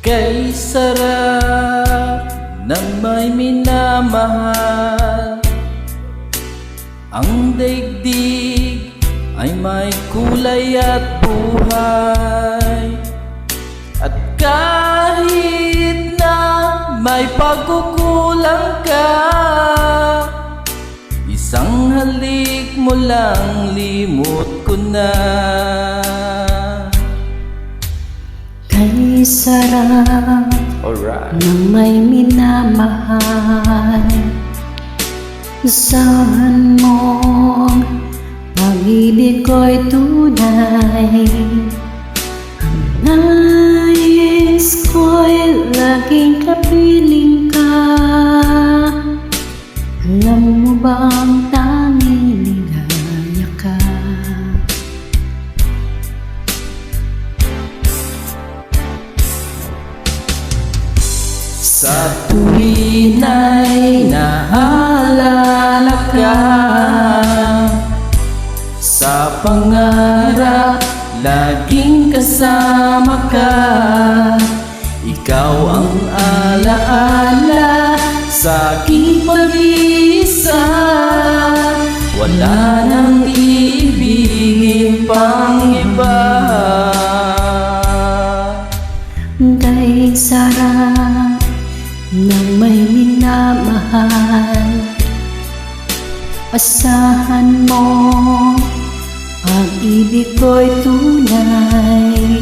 Kay sarap ng may minamahal. Ang daigdig ay may kulay at buhay. At kahit na may pagkukulang ka, isang halik mo lang limot ko na. Kay sarap ng may minamahal, asahan mo pag-ibig ko'y tunay. Ang nais ko'y laging kapiling ka. Alam mo ba ang tanging ligaya ka? Sa tuwin ay naalala ka, sa pangarap laging kasama ka. Ikaw ang alaala sa aking pag-iisa. Wala nang iibigin pang iba. Kay sarap ng may minamahal, asahan mo pag-ibig ko'y tunay.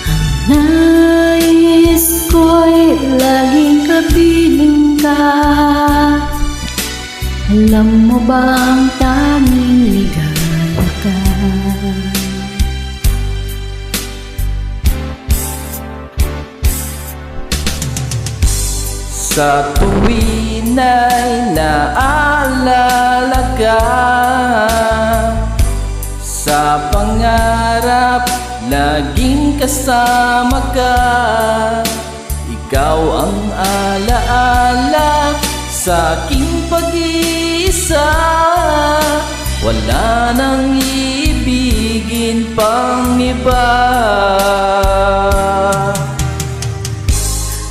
Ang nais ko'y laging kapiling ka. Alam mo ba ang tanging ligaya ka? Sa tuwin ay naalala ka, sa pangarap laging kasama ka. Ikaw ang alaala sa aking pag-iisa. Wala nang iibigin pang iba.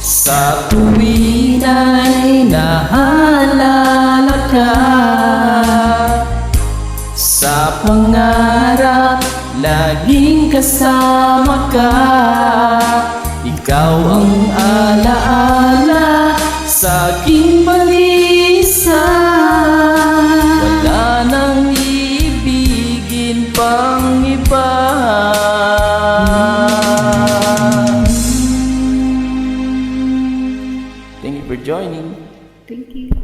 Sa tuwin ay naalala ka, sa pangarap laging kasama ka. Ikaw ang alaala sa aking pag-iisa. Wala nang iibigin pang iba. Thank you for joining. Thank you.